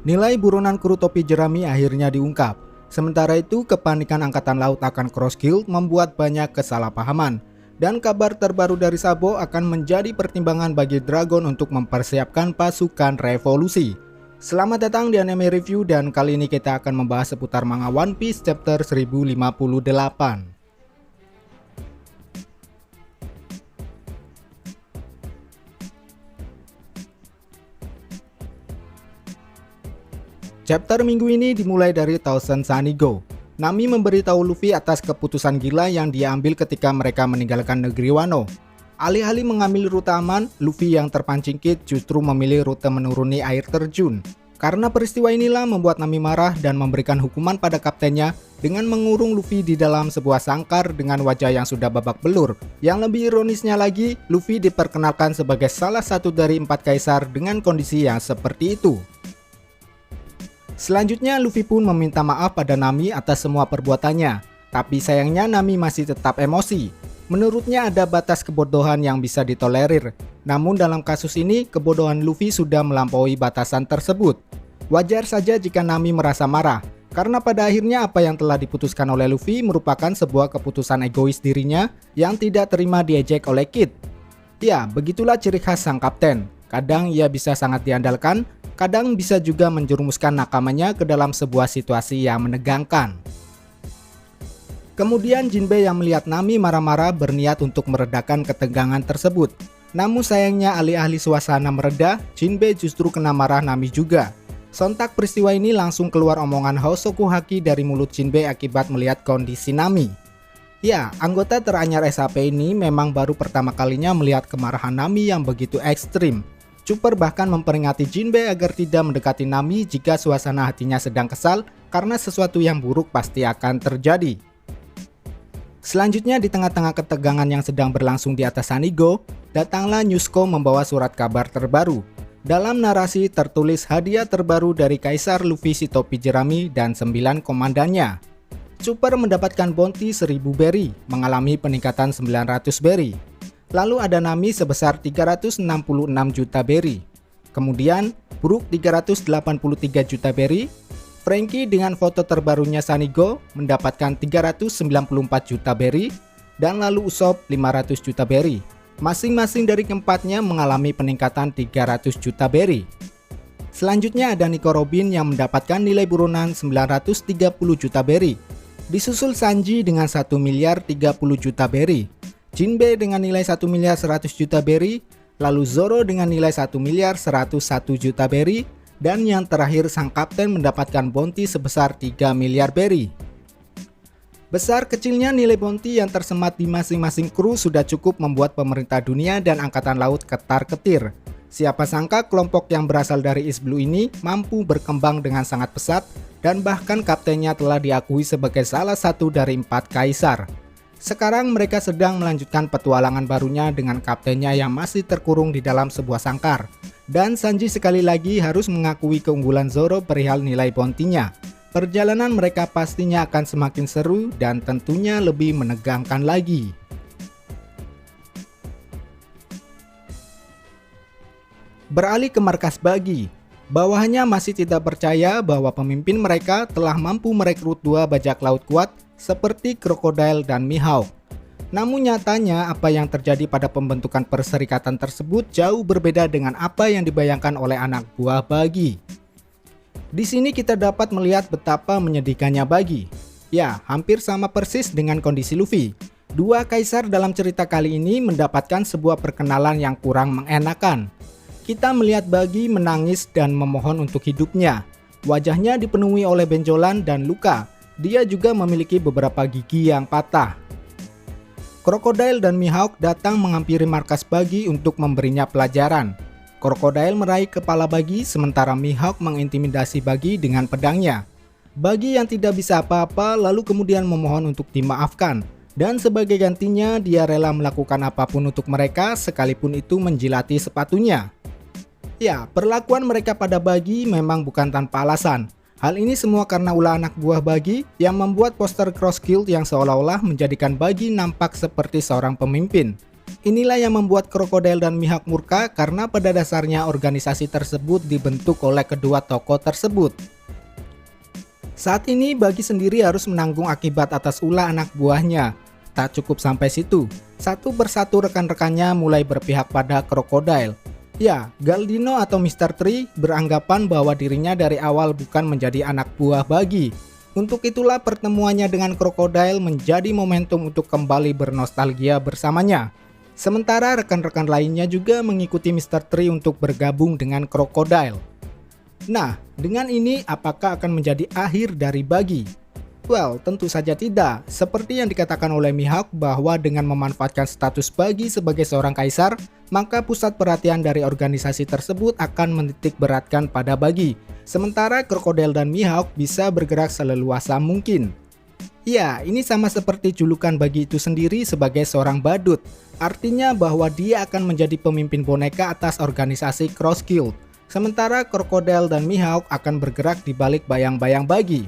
Nilai buronan kru topi jerami akhirnya diungkap. Sementara itu, kepanikan Angkatan Laut akan Cross Guild membuat banyak kesalahpahaman. Dan kabar terbaru dari Sabo akan menjadi pertimbangan bagi Dragon untuk mempersiapkan pasukan revolusi. Selamat datang di Anime Review, dan kali ini kita akan membahas seputar manga One Piece chapter 1058. Chapter minggu ini dimulai dari Thousand Sunny Go. Nami memberitahu Luffy atas keputusan gila yang dia ambil ketika mereka meninggalkan negeri Wano. Alih-alih mengambil rute aman, Luffy yang terpancing Kid justru memilih rute menuruni air terjun. Karena peristiwa inilah membuat Nami marah dan memberikan hukuman pada kaptennya dengan mengurung Luffy di dalam sebuah sangkar dengan wajah yang sudah babak belur. Yang lebih ironisnya lagi, Luffy diperkenalkan sebagai salah satu dari 4 kaisar dengan kondisi yang seperti itu. Selanjutnya, Luffy pun meminta maaf pada Nami atas semua perbuatannya. Tapi sayangnya Nami masih tetap emosi. Menurutnya ada batas kebodohan yang bisa ditolerir. Namun dalam kasus ini, kebodohan Luffy sudah melampaui batasan tersebut. Wajar saja jika Nami merasa marah, karena pada akhirnya apa yang telah diputuskan oleh Luffy merupakan sebuah keputusan egois dirinya yang tidak terima diejek oleh Kid. Ya, begitulah ciri khas sang kapten. Kadang ia bisa sangat diandalkan, kadang bisa juga menjerumuskan nakamanya ke dalam sebuah situasi yang menegangkan. Kemudian Jinbei yang melihat Nami marah-marah berniat untuk meredakan ketegangan tersebut. Namun sayangnya alih-alih suasana mereda, Jinbei justru kena marah Nami juga. Sontak peristiwa ini langsung keluar omongan Hosoku Haki dari mulut Jinbei akibat melihat kondisi Nami. Ya, anggota teranyar SAP ini memang baru pertama kalinya melihat kemarahan Nami yang begitu ekstrim. Chopper bahkan memperingati Jinbei agar tidak mendekati Nami jika suasana hatinya sedang kesal karena sesuatu yang buruk pasti akan terjadi. Selanjutnya, di tengah-tengah ketegangan yang sedang berlangsung di atas Sunny Go, datanglah Newsco membawa surat kabar terbaru. Dalam narasi tertulis hadiah terbaru dari Kaisar Luffy si topi jerami dan 9 komandannya. Chopper mendapatkan bounty 1000 berry, mengalami peningkatan 900 berry. Lalu ada Nami sebesar 366 juta berry. Kemudian Brook 383 juta berry. Franky dengan foto terbarunya Sunny Go mendapatkan 394 juta berry. Dan lalu Usopp 500 juta berry. Masing-masing dari keempatnya mengalami peningkatan 300 juta berry. Selanjutnya ada Nico Robin yang mendapatkan nilai buronan 930 juta berry. Disusul Sanji dengan 1 miliar 30 juta berry. Jinbei dengan nilai 1 miliar 100 juta berry, lalu Zoro dengan nilai 1 miliar 101 juta berry, dan yang terakhir sang kapten mendapatkan bounty sebesar 3 miliar berry. Besar kecilnya nilai bounty yang tersemat di masing-masing kru sudah cukup membuat pemerintah dunia dan angkatan laut ketar-ketir. Siapa sangka kelompok yang berasal dari East Blue ini mampu berkembang dengan sangat pesat, dan bahkan kaptennya telah diakui sebagai salah satu dari 4 kaisar. Sekarang mereka sedang melanjutkan petualangan barunya dengan kaptennya yang masih terkurung di dalam sebuah sangkar. Dan Sanji sekali lagi harus mengakui keunggulan Zoro perihal nilai bounty-nya. Perjalanan mereka pastinya akan semakin seru dan tentunya lebih menegangkan lagi. Beralih ke markas Buggy. Bawahannya masih tidak percaya bahwa pemimpin mereka telah mampu merekrut 2 bajak laut kuat seperti Crocodile dan Mihawk. Namun nyatanya apa yang terjadi pada pembentukan perserikatan tersebut jauh berbeda dengan apa yang dibayangkan oleh anak buah Buggy. Di sini kita dapat melihat betapa menyedihkannya Buggy. Ya, hampir sama persis dengan kondisi Luffy. 2 kaisar dalam cerita kali ini mendapatkan sebuah perkenalan yang kurang mengenakan. Kita melihat Buggy menangis dan memohon untuk hidupnya. Wajahnya dipenuhi oleh benjolan dan luka. Dia juga memiliki beberapa gigi yang patah. Crocodile dan Mihawk datang menghampiri markas Buggy untuk memberinya pelajaran. Crocodile meraih kepala Buggy sementara Mihawk mengintimidasi Buggy dengan pedangnya. Buggy yang tidak bisa apa-apa lalu kemudian memohon untuk dimaafkan. Dan sebagai gantinya dia rela melakukan apapun untuk mereka sekalipun itu menjilati sepatunya. Ya, perlakuan mereka pada Buggy memang bukan tanpa alasan. Hal ini semua karena ulah anak buah Buggy yang membuat poster Cross Guild yang seolah-olah menjadikan Buggy nampak seperti seorang pemimpin. Inilah yang membuat Crocodile dan Mihawk murka karena pada dasarnya organisasi tersebut dibentuk oleh kedua tokoh tersebut. Saat ini Buggy sendiri harus menanggung akibat atas ulah anak buahnya. Tak cukup sampai situ, satu persatu rekan-rekannya mulai berpihak pada Crocodile. Ya, Galdino atau Mr. Tree beranggapan bahwa dirinya dari awal bukan menjadi anak buah Buggy. Untuk itulah pertemuannya dengan Crocodile menjadi momentum untuk kembali bernostalgia bersamanya. Sementara rekan-rekan lainnya juga mengikuti Mr. Tree untuk bergabung dengan Crocodile. Nah, dengan ini apakah akan menjadi akhir dari Buggy? Well, tentu saja tidak. Seperti yang dikatakan oleh Mihawk bahwa dengan memanfaatkan status Buggy sebagai seorang kaisar, maka pusat perhatian dari organisasi tersebut akan menitik beratkan pada Buggy. Sementara Crocodile dan Mihawk bisa bergerak seleluasa mungkin. Ya, ini sama seperti julukan Buggy itu sendiri sebagai seorang badut. Artinya bahwa dia akan menjadi pemimpin boneka atas organisasi Cross Guild. Sementara Crocodile dan Mihawk akan bergerak di balik bayang-bayang Buggy.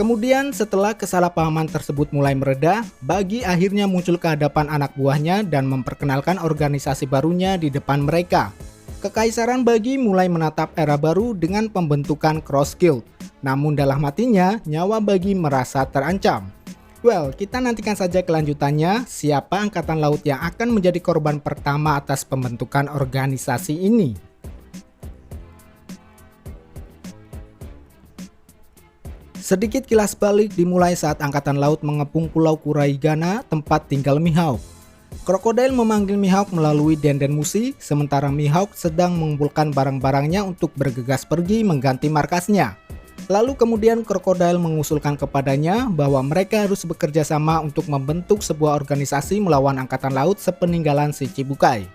Kemudian setelah kesalahpahaman tersebut mulai mereda, Buggy akhirnya muncul ke hadapan anak buahnya dan memperkenalkan organisasi barunya di depan mereka. Kekaisaran Buggy mulai menatap era baru dengan pembentukan Cross Guild. Namun dalam hatinya, nyawa Buggy merasa terancam. Well, kita nantikan saja kelanjutannya, siapa angkatan laut yang akan menjadi korban pertama atas pembentukan organisasi ini. Sedikit kilas balik dimulai saat angkatan laut mengepung Pulau Kuraigana, tempat tinggal Mihawk. Crocodile memanggil Mihawk melalui Denden Mushi, sementara Mihawk sedang mengumpulkan barang-barangnya untuk bergegas pergi mengganti markasnya. Lalu kemudian Crocodile mengusulkan kepadanya bahwa mereka harus bekerja sama untuk membentuk sebuah organisasi melawan angkatan laut sepeninggalan si Chibukai.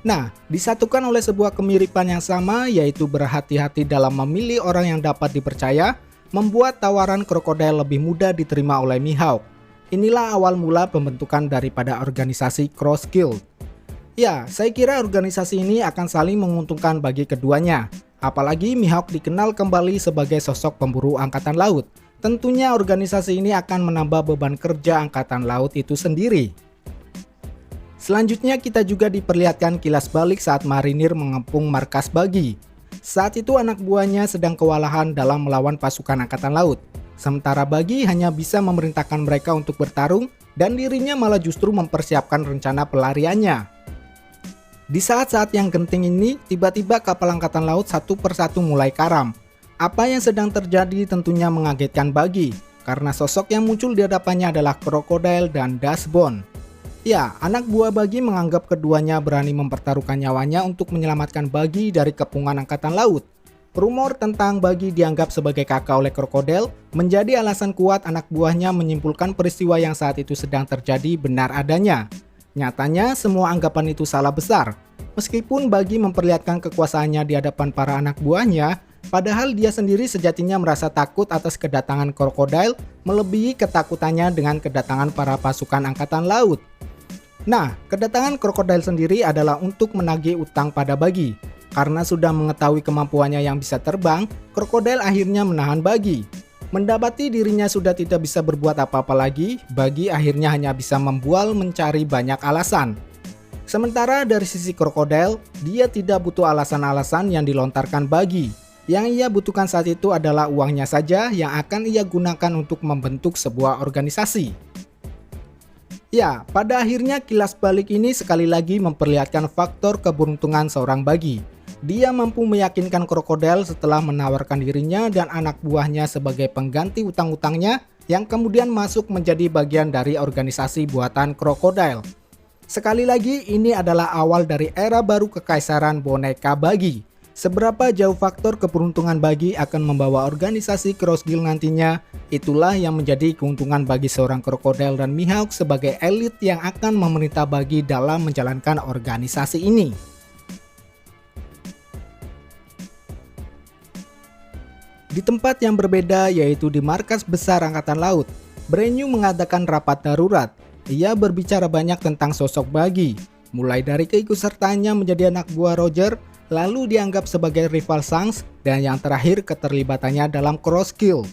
Nah, disatukan oleh sebuah kemiripan yang sama, yaitu berhati-hati dalam memilih orang yang dapat dipercaya, membuat tawaran Crocodile lebih mudah diterima oleh Mihawk. Inilah awal mula pembentukan daripada organisasi Cross Guild. Ya, saya kira organisasi ini akan saling menguntungkan bagi keduanya. Apalagi Mihawk dikenal kembali sebagai sosok pemburu angkatan laut. Tentunya organisasi ini akan menambah beban kerja angkatan laut itu sendiri. Selanjutnya kita juga diperlihatkan kilas balik saat marinir mengepung markas Buggy. Saat itu anak buahnya sedang kewalahan dalam melawan pasukan angkatan laut. Sementara Buggy hanya bisa memerintahkan mereka untuk bertarung dan dirinya malah justru mempersiapkan rencana pelariannya. Di saat-saat yang genting ini, tiba-tiba kapal angkatan laut satu persatu mulai karam. Apa yang sedang terjadi tentunya mengagetkan Buggy, karena sosok yang muncul di hadapannya adalah Crocodile dan Dashbone. Ya, anak buah Buggy menganggap keduanya berani mempertaruhkan nyawanya untuk menyelamatkan Buggy dari kepungan angkatan laut. Rumor tentang Buggy dianggap sebagai kakak oleh Crocodile menjadi alasan kuat anak buahnya menyimpulkan peristiwa yang saat itu sedang terjadi benar adanya. Nyatanya semua anggapan itu salah besar. Meskipun Buggy memperlihatkan kekuasaannya di hadapan para anak buahnya, padahal dia sendiri sejatinya merasa takut atas kedatangan Crocodile melebihi ketakutannya dengan kedatangan para pasukan angkatan laut. Nah, kedatangan Crocodile sendiri adalah untuk menagih utang pada Buggy. Karena sudah mengetahui kemampuannya yang bisa terbang, Crocodile akhirnya menahan Buggy. Mendapati dirinya sudah tidak bisa berbuat apa-apa lagi, Buggy akhirnya hanya bisa membual mencari banyak alasan. Sementara dari sisi Crocodile, dia tidak butuh alasan-alasan yang dilontarkan Buggy. Yang ia butuhkan saat itu adalah uangnya saja yang akan ia gunakan untuk membentuk sebuah organisasi. Ya, pada akhirnya kilas balik ini sekali lagi memperlihatkan faktor keberuntungan seorang Buggy. Dia mampu meyakinkan Crocodile setelah menawarkan dirinya dan anak buahnya sebagai pengganti utang-utangnya yang kemudian masuk menjadi bagian dari organisasi buatan Crocodile. Sekali lagi, ini adalah awal dari era baru kekaisaran boneka Buggy. Seberapa jauh faktor keberuntungan Buggy akan membawa organisasi Cross Guild nantinya, itulah yang menjadi keuntungan bagi seorang Crocodile dan Mihawk sebagai elit yang akan memerintah Buggy dalam menjalankan organisasi ini. Di tempat yang berbeda, yaitu di markas besar Angkatan Laut, Brenyu mengadakan rapat darurat. Ia berbicara banyak tentang sosok Buggy, mulai dari keikutsertaannya menjadi anak buah Roger, lalu dianggap sebagai rival Shanks, dan yang terakhir keterlibatannya dalam Cross Guild.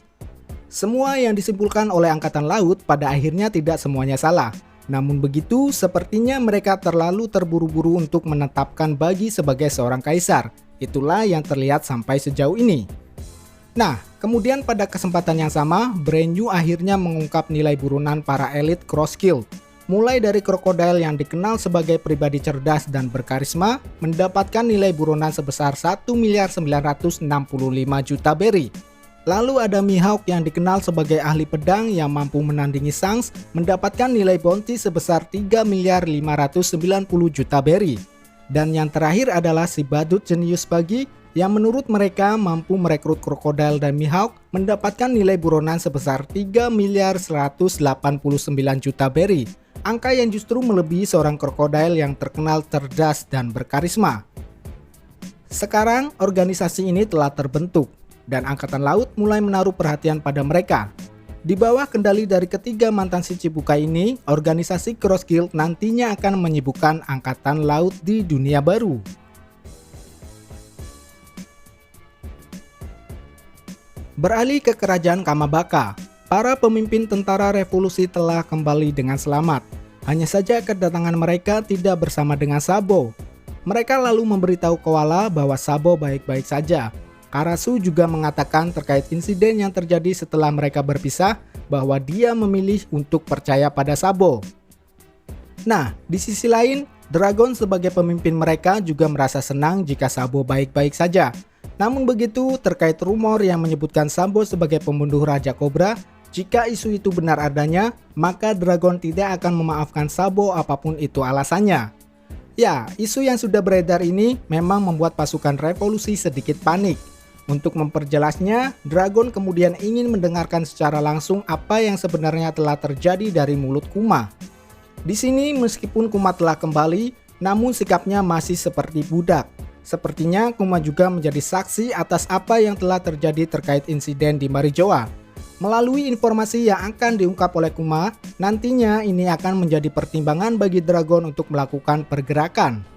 Semua yang disimpulkan oleh Angkatan Laut pada akhirnya tidak semuanya salah. Namun begitu, sepertinya mereka terlalu terburu-buru untuk menetapkan Buggy sebagai seorang kaisar. Itulah yang terlihat sampai sejauh ini. Nah, kemudian pada kesempatan yang sama, Brand New akhirnya mengungkap nilai buronan para elit Cross Guild. Mulai dari Crocodile yang dikenal sebagai pribadi cerdas dan berkarisma, mendapatkan nilai buronan sebesar 1.965 juta berry. Lalu ada Mihawk yang dikenal sebagai ahli pedang yang mampu menandingi Shanks, mendapatkan nilai bounty sebesar 3.590 juta berry. Dan yang terakhir adalah si badut jenius Buggy yang menurut mereka mampu merekrut Crocodile dan Mihawk, mendapatkan nilai buronan sebesar 3.189 juta berry. Angka yang justru melebihi seorang Crocodile yang terkenal cerdas dan berkarisma. Sekarang organisasi ini telah terbentuk dan Angkatan Laut mulai menaruh perhatian pada mereka. Di bawah kendali dari ketiga mantan si Cibukai ini, organisasi Cross Guild nantinya akan menyibukkan Angkatan Laut di dunia baru. Beralih ke kerajaan Kamabaka, para pemimpin tentara revolusi telah kembali dengan selamat. Hanya saja kedatangan mereka tidak bersama dengan Sabo. Mereka lalu memberitahu Koala bahwa Sabo baik-baik saja. Karasu juga mengatakan terkait insiden yang terjadi setelah mereka berpisah bahwa dia memilih untuk percaya pada Sabo. Nah, di sisi lain, Dragon sebagai pemimpin mereka juga merasa senang jika Sabo baik-baik saja. Namun begitu, terkait rumor yang menyebutkan Sabo sebagai pembunuh Raja Cobra, jika isu itu benar adanya, maka Dragon tidak akan memaafkan Sabo apapun itu alasannya. Ya, isu yang sudah beredar ini memang membuat pasukan revolusi sedikit panik. Untuk memperjelasnya, Dragon kemudian ingin mendengarkan secara langsung apa yang sebenarnya telah terjadi dari mulut Kuma. Di sini meskipun Kuma telah kembali, namun sikapnya masih seperti budak. Sepertinya Kuma juga menjadi saksi atas apa yang telah terjadi terkait insiden di Marijoa. Melalui informasi yang akan diungkap oleh Kuma, nantinya ini akan menjadi pertimbangan bagi Dragon untuk melakukan pergerakan.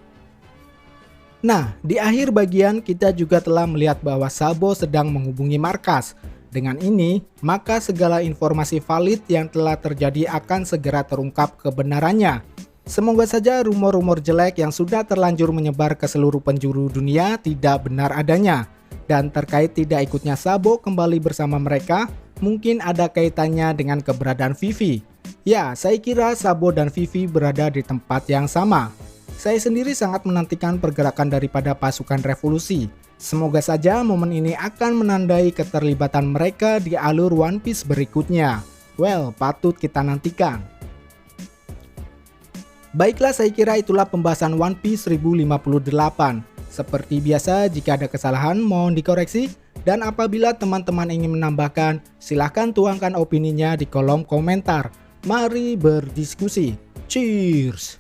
Nah, di akhir bagian kita juga telah melihat bahwa Sabo sedang menghubungi markas. Dengan ini, maka segala informasi valid yang telah terjadi akan segera terungkap kebenarannya. Semoga saja rumor-rumor jelek yang sudah terlanjur menyebar ke seluruh penjuru dunia tidak benar adanya. Dan terkait tidak ikutnya Sabo kembali bersama mereka, mungkin ada kaitannya dengan keberadaan Vivi. Ya, saya kira Sabo dan Vivi berada di tempat yang sama. Saya sendiri sangat menantikan pergerakan daripada pasukan revolusi. Semoga saja momen ini akan menandai keterlibatan mereka di alur One Piece berikutnya. Well, patut kita nantikan. Baiklah, saya kira itulah pembahasan One Piece 1058. Seperti biasa, jika ada kesalahan mohon dikoreksi. Dan apabila teman-teman ingin menambahkan, silahkan tuangkan opininya di kolom komentar. Mari berdiskusi. Cheers!